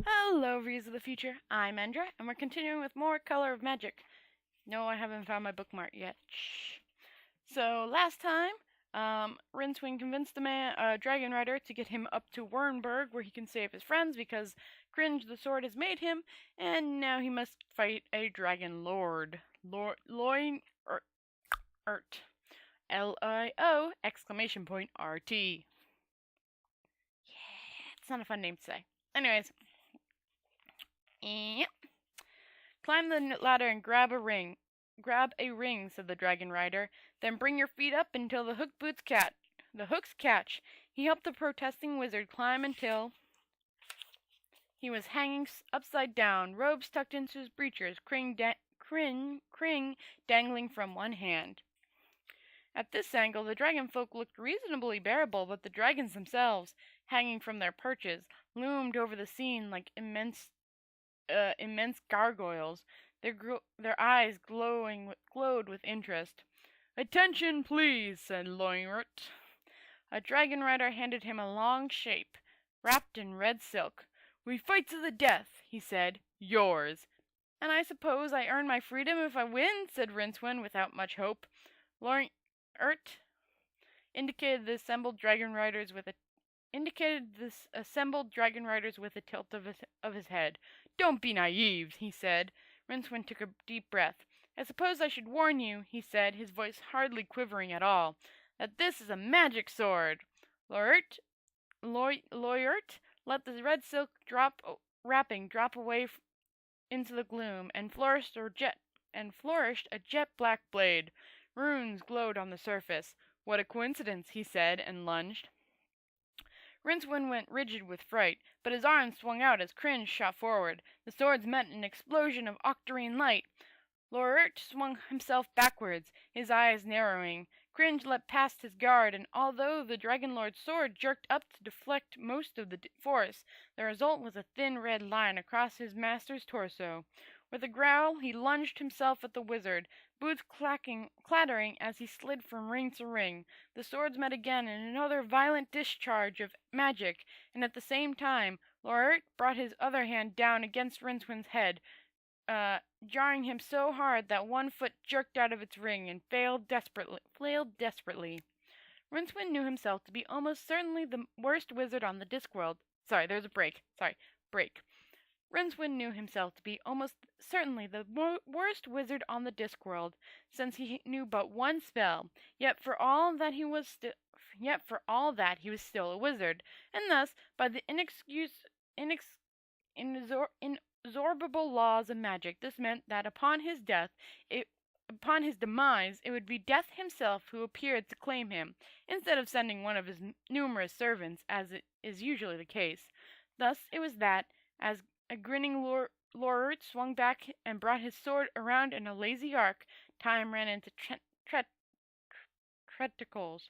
Hello, Views of the Future. I'm Endragh, and we're continuing with more Color of Magic. No, I haven't found my bookmark yet. Shh. So, last time, Rincewind convinced the dragon rider to get him up to Wernberg, where he can save his friends, because Cringe the Sword has made him, and now he must fight a dragon lord. Loin Ert. L-I-O, exclamation point, R-T. Yeah, it's not a fun name to say. Anyways. Yep. Climb the ladder and grab a ring. Grab a ring, said the dragon rider. Then bring your feet up until the hooks catch. He helped the protesting wizard climb until he was hanging upside down, robes tucked into his breeches, Kring dangling from one hand. At this angle, the dragon folk looked reasonably bearable, but the dragons themselves, hanging from their perches, loomed over the scene like immense gargoyles, their eyes glowed with interest. "Attention, please," said Loinert. A dragon rider handed him a long shape, wrapped in red silk. "We fight to the death," he said. "Yours." "And I suppose I earn my freedom if I win," said Rincewind, without much hope. Loinert indicated the assembled dragon riders with a tilt of his head. "Don't be naive," he said. Rincewind took a deep breath. "I suppose I should warn you," he said, his voice hardly quivering at all, "that this is a magic sword." Loyert let the red silk wrapping drop away into the gloom, and flourished a jet black blade. Runes glowed on the surface. "What a coincidence," he said, and lunged. Rincewind went rigid with fright, but his arms swung out as Cringe shot forward. The swords met in an explosion of octarine light. Loyert swung himself backwards, his eyes narrowing. Cringe leapt past his guard, and although the Dragon Lord's sword jerked up to deflect most of the force, the result was a thin red line across his master's torso. With a growl, he lunged himself at the wizard, boots clattering as he slid from ring to ring. The swords met again in another violent discharge of magic, and at the same time, Loyert brought his other hand down against Rincewind's head, jarring him so hard that one foot jerked out of its ring and flailed desperately. Rincewind knew himself to be almost certainly the worst wizard on the Discworld. Break. Rincewind knew himself to be almost certainly the worst wizard on the Discworld, since he knew but one spell. Yet for all that he was still a wizard, and thus, by the inexorable laws of magic, this meant that upon his demise, it would be Death himself who appeared to claim him, instead of sending one of his numerous servants, as is usually the case. Thus it was that, as a grinning Loyert swung back and brought his sword around in a lazy arc, time ran into treticles.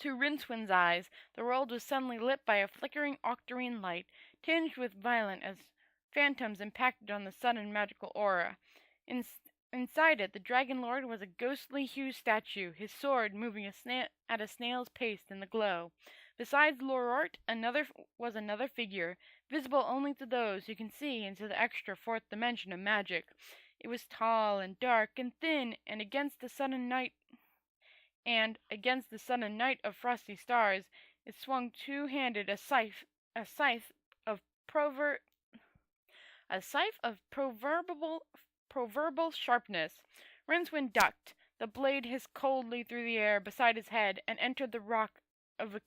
To Rincewind's eyes, the world was suddenly lit by a flickering octarine light, tinged with violet as phantoms impacted on the sudden magical aura. Inside it, the Dragon Lord was a ghostly hued statue, his sword moving at a snail's pace in the glow. Besides Loyert, was another figure, visible only to those who can see into the extra fourth dimension of magic. It was tall and dark and thin, and against the sudden night of frosty stars, it swung two-handed, a scythe of proverbial sharpness. Rincewind ducked. The blade hissed coldly through the air beside his head and entered the rock of the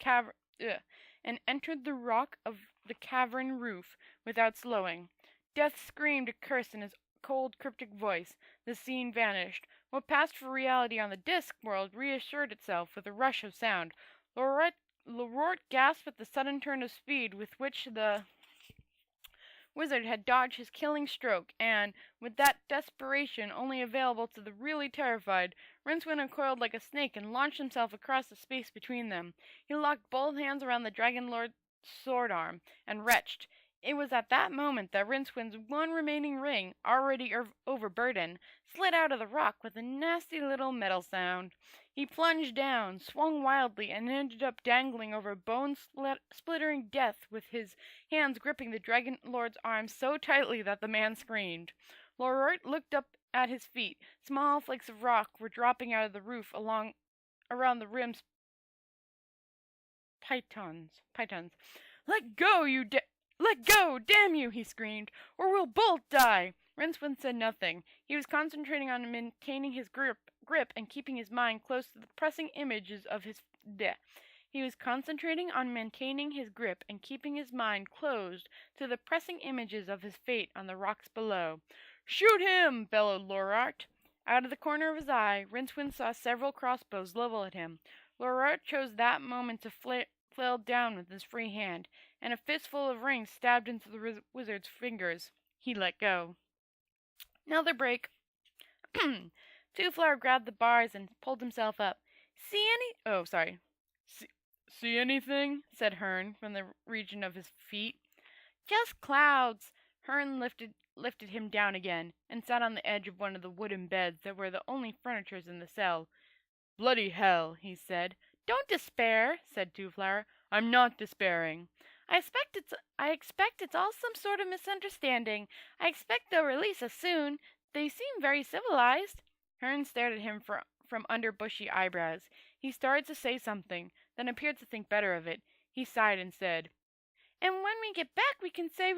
cavern roof without slowing. Death screamed a curse in his cold, cryptic voice. The scene vanished. What passed for reality on the Discworld reassured itself with a rush of sound. Loyert gasped at the sudden turn of speed with which the wizard had dodged his killing stroke, and, with that desperation only available to the really terrified, Rincewind uncoiled like a snake and launched himself across the space between them. He locked both hands around the Dragon Lord's sword arm, and retched. It was at that moment that Rincewind's one remaining ring, already overburdened, slid out of the rock with a nasty little metal sound. He plunged down, swung wildly, and ended up dangling over bone-splittering death with his hands gripping the Dragon Lord's arms so tightly that the man screamed. Lorort looked up at his feet. Small flakes of rock were dropping out of the roof around the rim's pythons. Let go, let go, damn you, he screamed, or we'll both die. Rincewind said nothing. He was concentrating on maintaining his grip and keeping his mind close to the pressing images of his death. He was concentrating on maintaining his grip and keeping his mind closed to the pressing images of his fate on the rocks below. Shoot him! Bellowed Lorart. Out of the corner of his eye, Rincewind saw several crossbows level at him. Lorart chose that moment to flail down with his free hand, and a fistful of rings stabbed into the wizard's fingers. He let go. Another break. Twoflower grabbed the bars and pulled himself up. See anything? Said Hearn from the region of his feet. Just clouds. Hearn lifted him down again, and sat on the edge of one of the wooden beds that were the only furnitures in the cell. Bloody hell, he said. Don't despair, said Twoflower. I'm not despairing. I expect it's all some sort of misunderstanding. I expect they'll release us soon. They seem very civilized. Hearn stared at him from under bushy eyebrows. He started to say something, then appeared to think better of it. He sighed and said, And when we get back we can say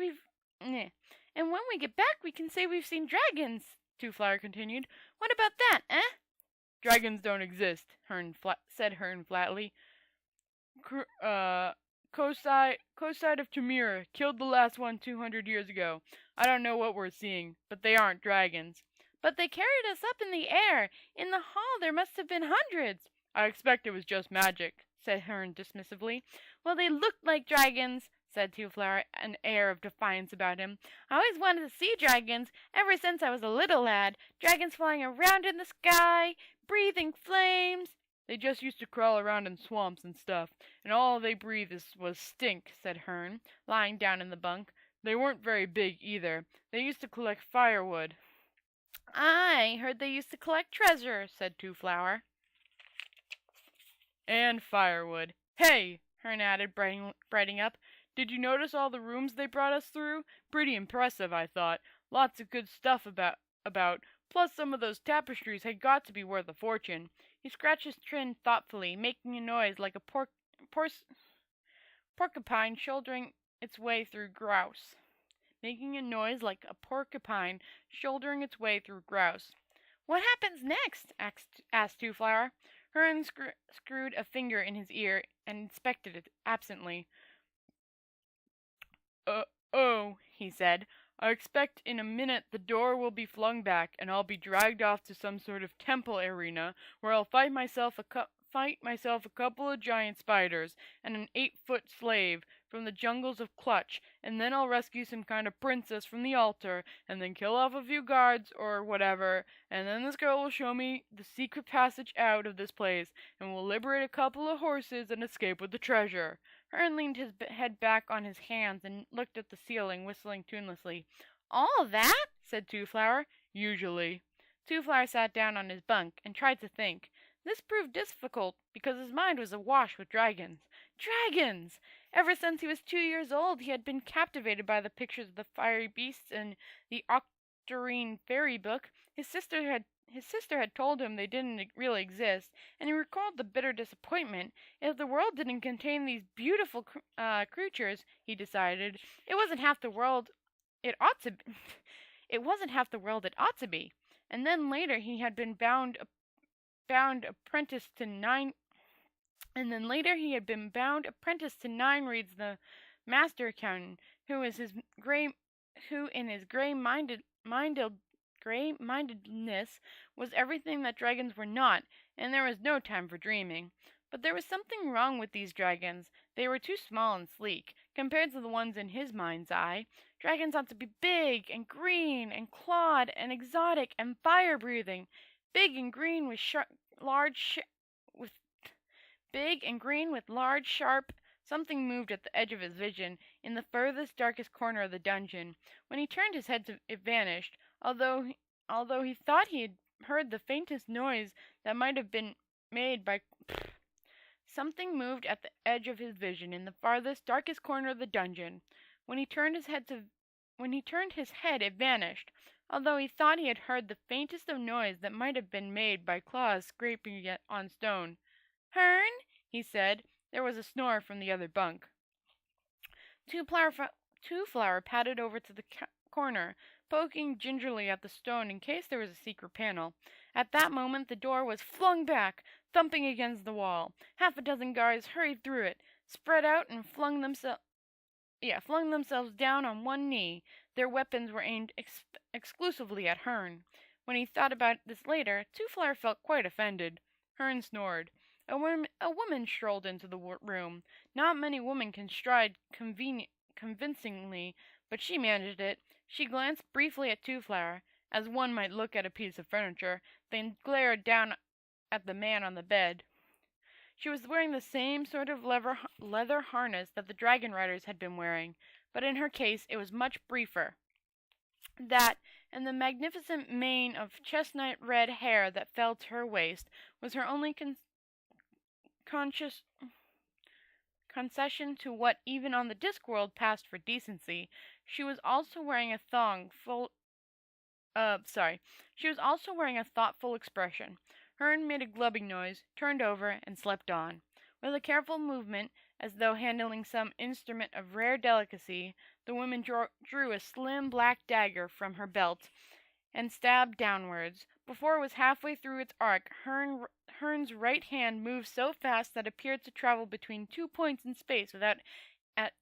we've seen dragons, Twoflower continued. What about that, eh? Dragons don't exist, said Hearn flatly. Koside of Tamira killed the last one 200 years ago. I don't know what we're seeing, but they aren't dragons. But they carried us up in the air. In the hall there must have been hundreds. I expect it was just magic, said Hearn dismissively. Well, they looked like dragons, said Twoflower, an air of defiance about him. I always wanted to see dragons, ever since I was a little lad. Dragons flying around in the sky, breathing flames. They just used to crawl around in swamps and stuff, and all they breathed was stink, said Hearn, lying down in the bunk. They weren't very big, either. They used to collect firewood. I heard they used to collect treasure, said Twoflower. And firewood. Hey, Hearn added, brightening up. Did you notice all the rooms they brought us through? Pretty impressive, I thought. Lots of good stuff about. Plus some of those tapestries had got to be worth a fortune. He scratched his chin thoughtfully, making a noise like a porcupine shouldering its way through grouse. What happens next? asked Twoflower. Hearn screwed a finger in his ear and inspected it absently. He said. I expect in a minute the door will be flung back, and I'll be dragged off to some sort of temple arena, where I'll fight myself a couple of giant spiders, and an 8-foot slave from the jungles of Clutch, and then I'll rescue some kind of princess from the altar, and then kill off a few guards, or whatever, and then this girl will show me the secret passage out of this place, and we'll liberate a couple of horses and escape with the treasure. Hearn leaned his head back on his hands and looked at the ceiling, whistling tunelessly. All that? Said Twoflower. Usually. Twoflower sat down on his bunk and tried to think. This proved difficult because his mind was awash with dragons. Dragons! Ever since he was 2 years old, he had been captivated by the pictures of the fiery beasts in the Octarine fairy book. His sister had told him they didn't really exist, and he recalled the bitter disappointment. If the world didn't contain these beautiful creatures, he decided, it wasn't half the world it ought to be. It wasn't half the world it ought to be. And then later he had been bound apprentice to Nine. And then later he had been bound apprentice to Nine Reeds, the master accountant, who in his grey-mindedness was everything that dragons were not, and there was no time for dreaming. But there was something wrong with these dragons. They were too small and sleek, compared to the ones in his mind's eye. Dragons ought to be big, and green, and clawed, and exotic, and fire-breathing. Big and green with large, sharp Something moved at the edge of his vision, in the furthest, darkest corner of the dungeon. When he turned his head, it vanished, although he thought he had heard the faintest noise that might have been made by... Something moved at the edge of his vision, in the farthest, darkest corner of the dungeon. When he turned his head, it vanished, although he thought he had heard the faintest of noise that might have been made by claws scraping on stone. "Hern!" he said. There was a snore from the other bunk. Twoflower padded over to the corner, poking gingerly at the stone in case there was a secret panel. At that moment the door was flung back, thumping against the wall. Half a dozen guards hurried through it, spread out, and flung themselves down on one knee. Their weapons were aimed exclusively at Hern. When he thought about this later, Twoflower felt quite offended. Hern snored. A woman strolled into the room. Not many women can stride convincingly, but she managed it. She glanced briefly at Twoflower, as one might look at a piece of furniture, then glared down at the man on the bed. She was wearing the same sort of leather harness that the dragon riders had been wearing, but in her case it was much briefer. That, and the magnificent mane of chestnut red hair that fell to her waist, was her only concession to what even on the Discworld passed for decency. She was also wearing a thoughtful expression. Hern made a glubbing noise, turned over, and slept on. With a careful movement, as though handling some instrument of rare delicacy, the woman drew a slim black dagger from her belt and stabbed downwards. Before it was halfway through its arc, Hern's right hand moved so fast that it appeared to travel between 2 points in space without at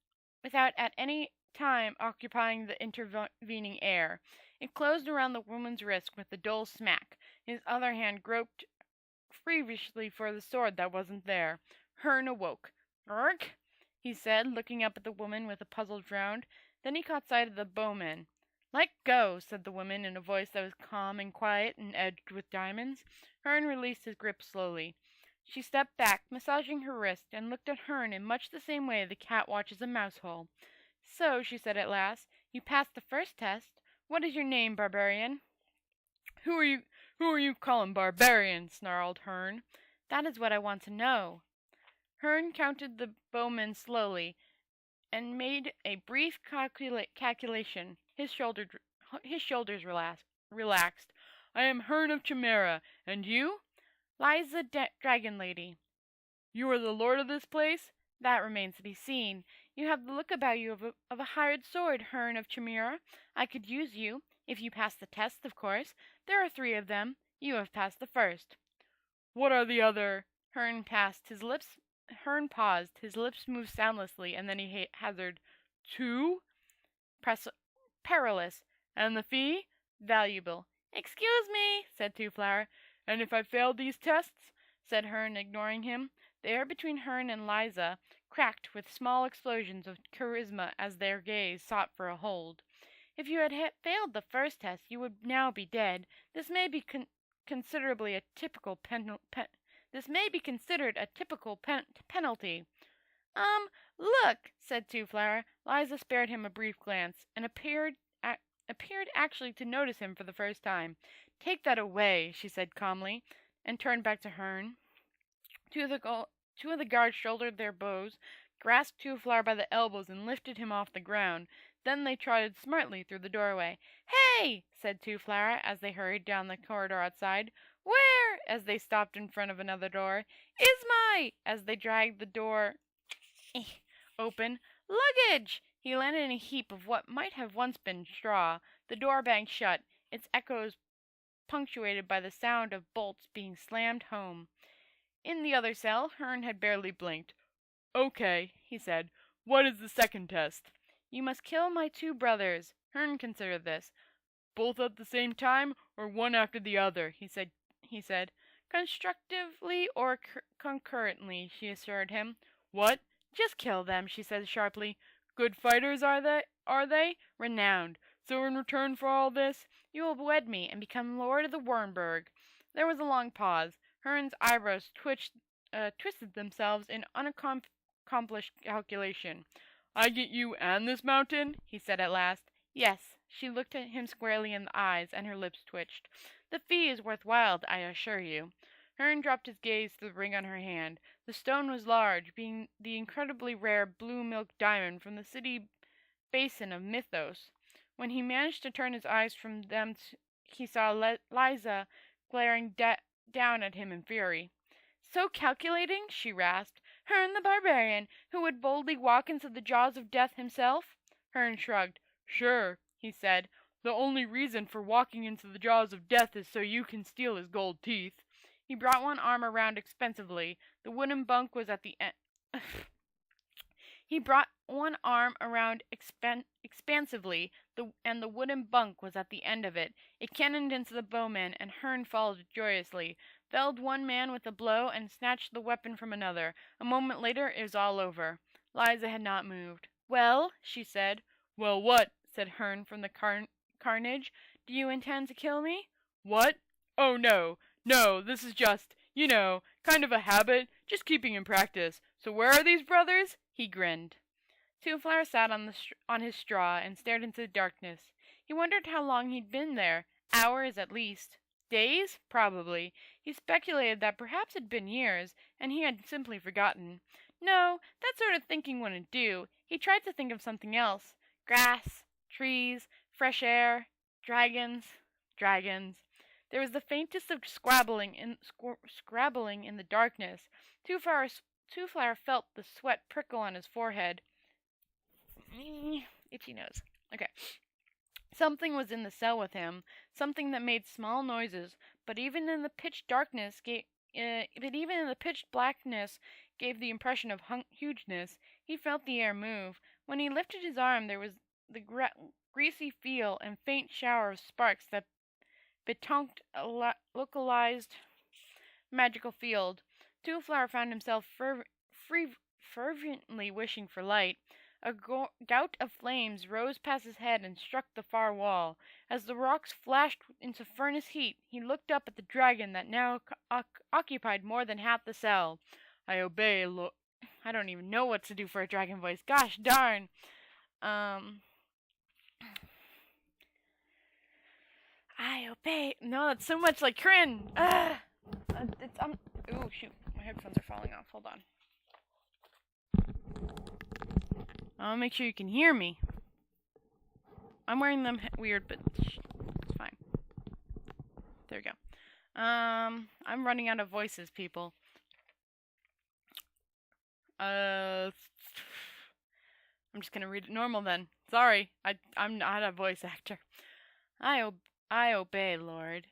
any time occupying the intervening air. It closed around the woman's wrist with a dull smack. His other hand groped feverishly for the sword that wasn't there. Hern awoke. "Urk?" he said, looking up at the woman with a puzzled frown. Then he caught sight of the bowman. "Let go," said the woman in a voice that was calm and quiet and edged with diamonds. Hern released his grip slowly. She stepped back, massaging her wrist, and looked at Hern in much the same way the cat watches a mouse hole. "So," she said at last, "you passed the first test. What is your name, barbarian?" Who are you calling barbarian?" snarled Hern. "That is what I want to know." Hern counted the bowmen slowly, and made a brief calculation. His shoulders relaxed. "I am Hern of Chimera, and you?" "Liza Dragon Lady." "You are the lord of this place?" "That remains to be seen. You have the look about you of a hired sword, Hern of Chimera. I could use you, if you pass the test, of course. There are 3 of them. You have passed the first." "What are the other—" Hern paused, his lips moved soundlessly, and then he hazarded, "2? Perilous." "And the fee?" "Valuable." "Excuse me," said Twoflower. "And if I failed these tests?" said Hern, ignoring him. The air between Hern and Liza cracked with small explosions of charisma as their gaze sought for a hold. "If you had failed the first test, you would now be dead. This may be considered a typical penalty." Look," said Twoflower. Liza spared him a brief glance, and appeared actually to notice him for the first time. "Take that away," she said calmly, and turned back to Hern. Two of the guards shouldered their bows, grasped Twoflower by the elbows, and lifted him off the ground. Then they trotted smartly through the doorway. "Hey!" said Twoflower, as they hurried down the corridor outside. "Where?" as they stopped in front of another door. "Ismay!" as they dragged the door open. "Luggage!" He landed in a heap of what might have once been straw. The door banged shut, its echoes punctuated by the sound of bolts being slammed home. In the other cell, Hern had barely blinked. "Okay," he said. "What is the second test?" "You must kill my 2 brothers." Hern considered this. "Both at the same time, or one after the other?" he said. "Constructively or concurrently," she assured him. "What?" "Just kill them," she said sharply. "Good fighters, are they?" "Renowned." "So in return for all this—" "You will wed me, and become Lord of the Wurnberg." There was a long pause. Hern's eyebrows twisted themselves in accomplished calculation. I get you and this mountain? He said at last. Yes. She looked at him squarely in the eyes, and her lips twitched. The fee is worthwhile, I assure you. Hearn dropped his gaze to the ring on her hand. The stone was large, being the incredibly rare blue milk diamond from the city basin of Mythos. When he managed to turn his eyes from them, he saw Liza glaring down at him in fury. So calculating, she rasped. Hearn the barbarian, who would boldly walk into the jaws of death himself? Hearn shrugged. Sure, he said. The only reason for walking into the jaws of death is so you can steal his gold teeth. He brought one arm around expensively. The wooden bunk was at the end. He brought one arm around expansively, and the wooden bunk was at the end of it. It cannoned into the bowman, and Hearn followed joyously, felled one man with a blow, and snatched the weapon from another. A moment later, it was all over. Liza had not moved. Well, she said. Well, what? Said Hearn from the carnage. Do you intend to kill me? What? Oh, no. No, this is just, you know, kind of a habit, just keeping in practice. So where are these brothers? He grinned. Twoflower sat on his straw and stared into the darkness. He wondered how long he'd been there. Hours at least. Days? Probably. He speculated that perhaps it'd been years, and he had simply forgotten. No, that sort of thinking wouldn't do. He tried to think of something else. Grass, trees, fresh air, dragons. There was the faintest of scrabbling in the darkness. Twoflower felt the sweat prickle on his forehead. Itchy nose. Okay. Something was in the cell with him, something that made small noises, but even in the pitch blackness gave the impression of hugeness. He felt the air move. When he lifted his arm, there was the greasy feel and faint shower of sparks that betokened a localized magical field. Twoflower found himself fervently wishing for light. A gout of flames rose past his head and struck the far wall. As the rocks flashed into furnace heat, he looked up at the dragon that now occupied more than half the cell. I obey, I don't even know what to do for a dragon voice. Gosh darn. I obey. No, that's so much like Kryn. Ooh, shoot. My headphones are falling off. Hold on. I'll make sure you can hear me. I'm wearing them weird, but it's fine. There we go. I'm running out of voices, people. I'm just gonna read it normal then. Sorry, I'm not a voice actor. I obey, Lord.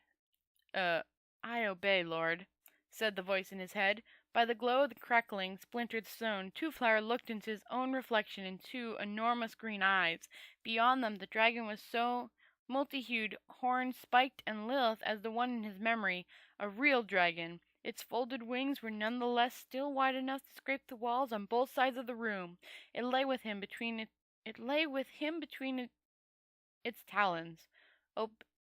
I obey, Lord, said the voice in his head. By the glow of the crackling, splintered stone, Twoflower looked into his own reflection in two enormous green eyes. Beyond them, the dragon was so multi-hued, horned, spiked, and lithe as the one in his memory, a real dragon. Its folded wings were none the less still wide enough to scrape the walls on both sides of the room. It lay with him between its talons.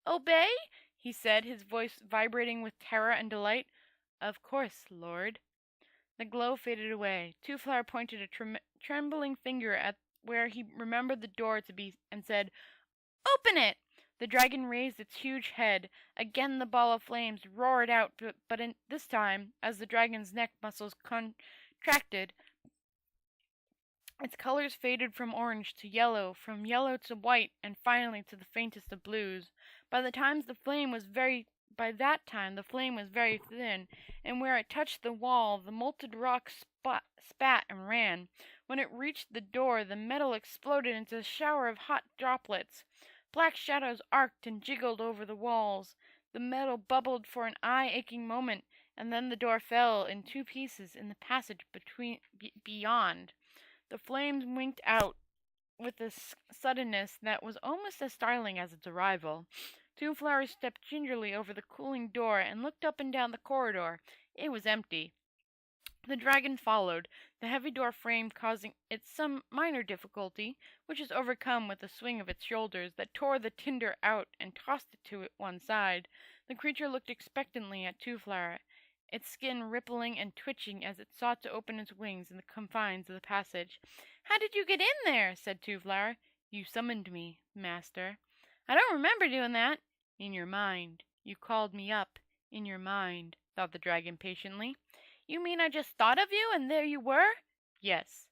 Obey? He said, his voice vibrating with terror and delight. Of course, Lord. The glow faded away. Twoflower pointed a trembling finger at where he remembered the door to be and said, Open it! The dragon raised its huge head. Again the ball of flames roared out, but this time, as the dragon's neck muscles contracted, its colors faded from orange to yellow, from yellow to white, and finally to the faintest of blues. By that time the flame was very thin, and where it touched the wall, the molten rock spat and ran. When it reached the door, the metal exploded into a shower of hot droplets. Black shadows arced and jiggled over the walls. The metal bubbled for an eye-aching moment, and then the door fell in two pieces in the passage beyond. The flames winked out with a suddenness that was almost as startling as its arrival. Twoflower stepped gingerly over the cooling door and looked up and down the corridor. It was empty. The dragon followed, the heavy door frame causing it some minor difficulty, which was overcome with a swing of its shoulders that tore the tinder out and tossed it to one side. The creature looked expectantly at Twoflower, its skin rippling and twitching as it sought to open its wings in the confines of the passage. "How did you get in there?" said Twoflower. "You summoned me, master." "I don't remember doing that." "In your mind. You called me up. In your mind," thought the dragon patiently. "You mean I just thought of you, and there you were?" "Yes."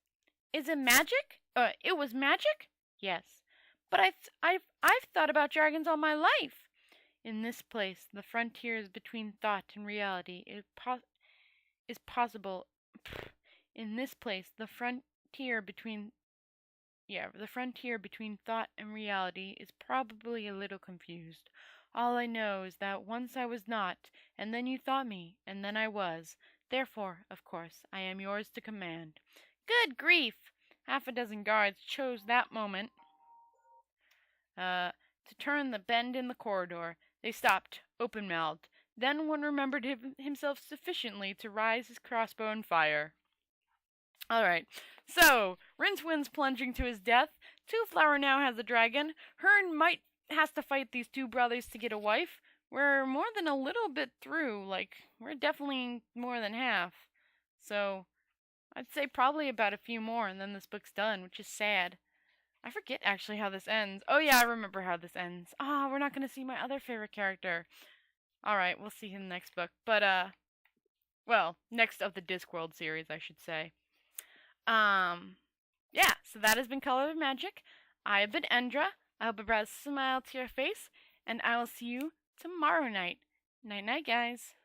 "Is it magic? It was magic?" "Yes." "But I've thought about dragons all my life." "In this place, the frontiers between thought and reality is possible. In this place, the frontier between thought and reality is probably a little confused. All I know is that once I was not, and then you thought me, and then I was. Therefore, of course, I am yours to command." "Good grief!" Half a dozen guards chose that moment to turn the bend in the corridor. They stopped, open-mouthed. Then one remembered himself sufficiently to raise his crossbow and fire. Alright, so, Rincewind's plunging to his death. Twoflower now has a dragon. Hearn has to fight these two brothers to get a wife. We're more than a little bit through, we're definitely more than half. So, I'd say probably about a few more and then this book's done, which is sad. I forget actually how this ends. Oh yeah, I remember how this ends. We're not gonna see my other favorite character. Alright, we'll see him in the next book. But, next of the Discworld series, I should say. Yeah, so that has been Color of Magic. I have been Endragh. I hope it brought a smile to your face, and I will see you tomorrow night. Night-night, guys.